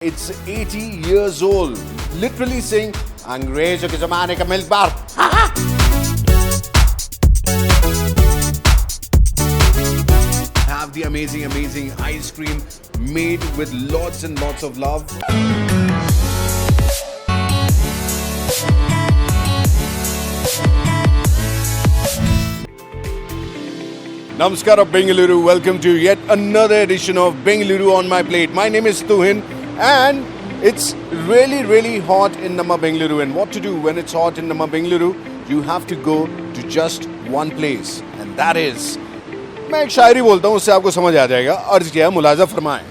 It's 80 years old. Literally saying, अंग्रेजों के जमाने का milk bar. Have the amazing ice cream made with lots and lots of love. Namaskar of Bengaluru. Welcome to yet another edition of Bengaluru on my plate. My name is Tuhin. And it's really hot in Namma Bengaluru. And what to do when it's hot in Namma Bengaluru? You have to go to just one place. And that is... मैं एक शायरी बोलता हूँ, उससे आपको समझ आ जाएगा. अर्ज किया है, मुलाजा फरमाएं.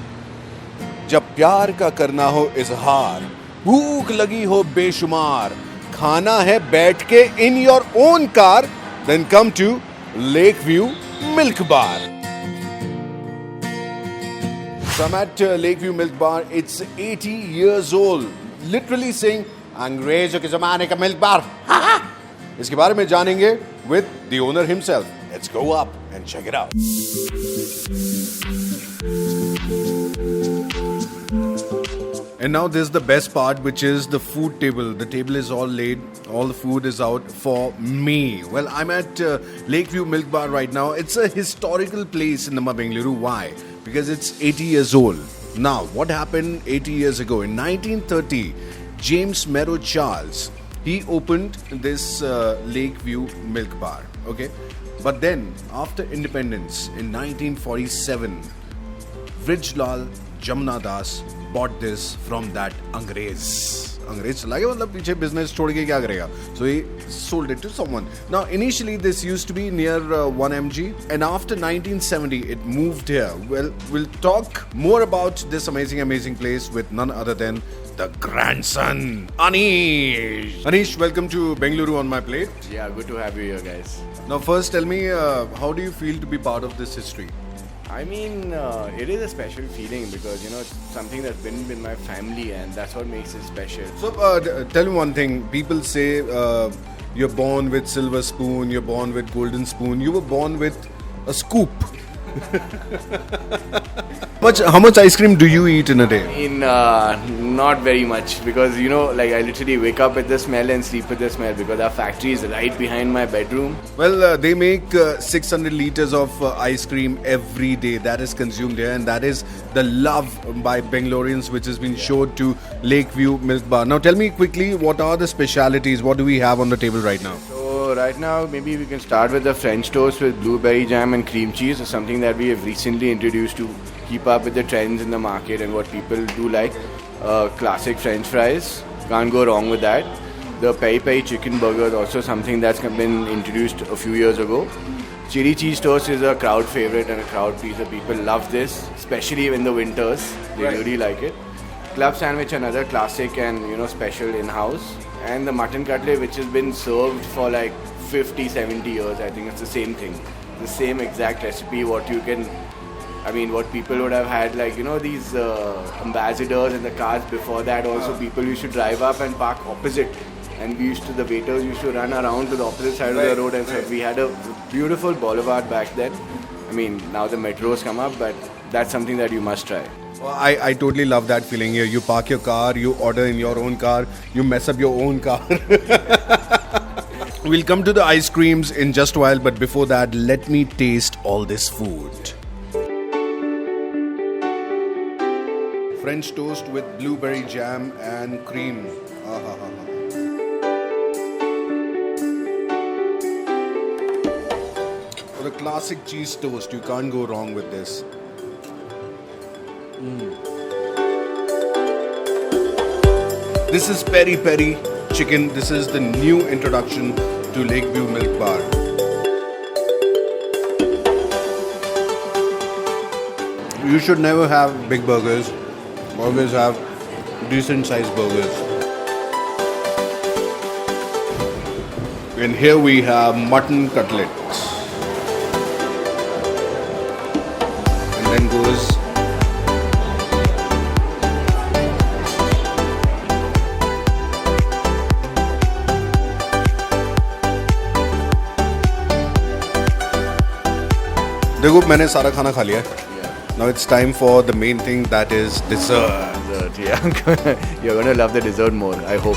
जब प्यार का करना हो इजहार, भूख लगी हो बेशुमार, खाना है बैठ के in your own car, then come to Lakeview Milk Bar. So I'm at Lakeview Milk Bar. It's 80 years old. Literally saying, अंग्रेजों के ज़माने का milk bar. इसके बारे में जानेंगे with the owner himself. Let's go up and check it out. And now this is the best part, which is the food table. The table is all laid. All the food is out for me. Well, I'm at Lakeview Milk Bar right now. It's a historical place in Namma Bengaluru. Why? Because it's 80 years old. Now, what happened 80 years ago? In 1930, James Merrow Charles, he opened this Lakeview Milk Bar. Okay? But then, after independence, in 1947, Vrijlal Jamna Das bought this from that Angrez. अंग्रेज चला गया, मतलब पीछे business छोड़ के क्या करेगा. So he sold it to someone. Now initially this used to be near 1MG, and after 1970 it moved here. Well, we'll talk more about this amazing place with none other than the grandson, Anish. Anish, welcome to Bengaluru on my plate. Yeah, good to have you here, guys. Now first tell me, how do you feel to be part of this history? I mean, it is a special feeling because, you know, it's something that's been with my family and that's what makes it special. So, tell me one thing. People say you're born with silver spoon, you're born with golden spoon. You were born with a scoop. How much ice cream do you eat in a day? I mean, not very much because, you know, like I literally wake up with the smell and sleep with the smell because our factory is right behind my bedroom. Well, they make 600 liters of ice cream every day. That is consumed here, and that is the love by Bangaloreans which has been showed to Lakeview Milk Bar. Now tell me quickly, what are the specialities? What do we have on the table right now? So right now, maybe we can start with the French toast with blueberry jam and cream cheese. It's something that we have recently introduced to keep up with the trends in the market and what people do like. Classic French fries, can't go wrong with that. The peri peri chicken burger is also something that's been introduced a few years ago. Chili cheese toast is a crowd favorite and a crowd pleaser. People love this, especially in the winters. They really like it. Club sandwich, another classic and, you know, special in-house. And the mutton cutlet, which has been served for like 50, 70 years. I think it's the same thing. The same exact recipe, what you can... I mean, what people would have had, like, you know, these ambassadors in the cars before that. Also, people used to drive up and park opposite. And the waiters used to run around to the opposite side of the road and stuff. We had a beautiful boulevard back then. I mean, now the metros come up, but that's something that you must try. Well, I totally love that feeling here. You park your car, you order in your own car, you mess up your own car. We'll come to the ice creams in just a while, but before that, let me taste all this food. French toast with blueberry jam and cream. For the classic cheese toast, you can't go wrong with this. This is peri peri chicken. This is the new introduction to Lakeview Milk Bar. You should never have big burgers. Always have decent sized burgers. And here we have mutton cutlets. And then goes देखो मैंने सारा खाना खा लिया है. Now it's time for the main thing, that is dessert. Dessert, yeah. You're gonna love the dessert more, I hope.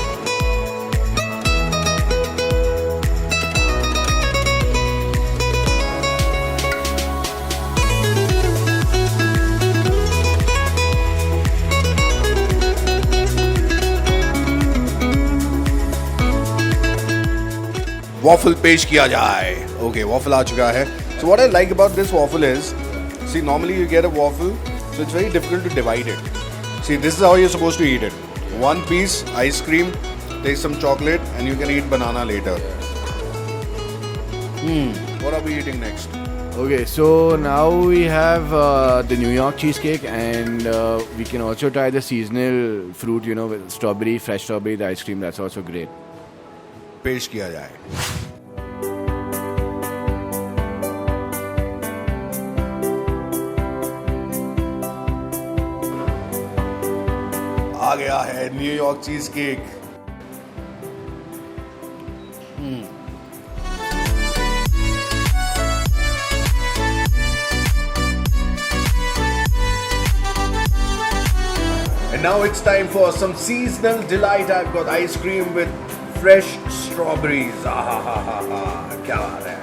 Waffle पेश किया जाए. Okay, waffle आ चुका है. So what I like about this waffle is, see, normally you get a waffle, so it's very difficult to divide it. See, this is how you're supposed to eat it. One piece, ice cream, take some chocolate, and you can eat banana later. What are we eating next? Okay, so now we have the New York cheesecake, and we can also try the seasonal fruit, you know, with strawberry, fresh strawberry, the ice cream. That's also great. पेश किया जाए. आ गया है New York cheese cake. And now it's time for some seasonal delight. I've got ice cream with fresh strawberries. क्या बात है.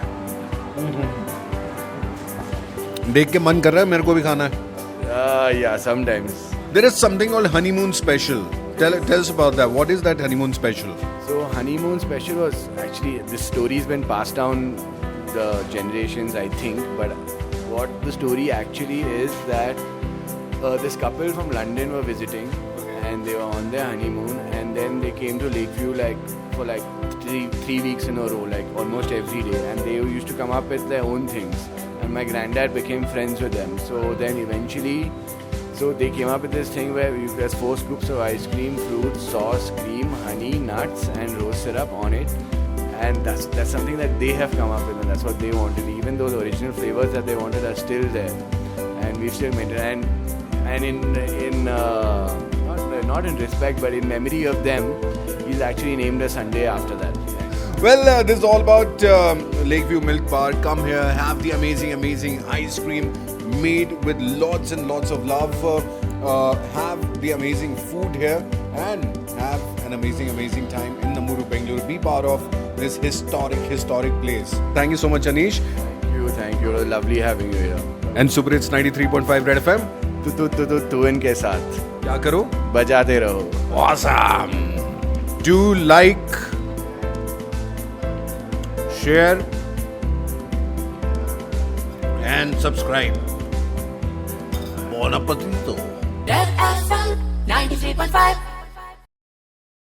देख के मन कर रहा है मेरे को भी खाना है. Yeah, sometimes. There is something called honeymoon special. Tell us about that. What is that honeymoon special? So honeymoon special was actually, this story's been passed down the generations, I think. But what the story actually is that this couple from London were visiting, and they were on their honeymoon, and then they came to Lakeview for three weeks in a row, like almost every day, and they used to come up with their own things, and my granddad became friends with them. So then eventually, so they came up with this thing where there's 4 scoops of ice cream, fruit, sauce, cream, honey, nuts, and rose syrup on it, and that's something that they have come up with, and that's what they wanted, even though the original flavors that they wanted are still there, and we've still maintained. And in not in respect, but in memory of them, he's actually named a Sunday after that. Well, this is all about Lakeview Milk Bar. Come here, have the amazing ice cream made with lots and lots of love. Have the amazing food here and have an amazing time in Namuru, Bengaluru. Be part of this historic place. Thank you so much, Anish. Thank you. It was lovely having you here. And Super Hits 93.5 Red FM. तू इनके साथ क्या करो? बजाते रहो. Awesome. Do like, share and subscribe. Buon appetito. Red FM 93.5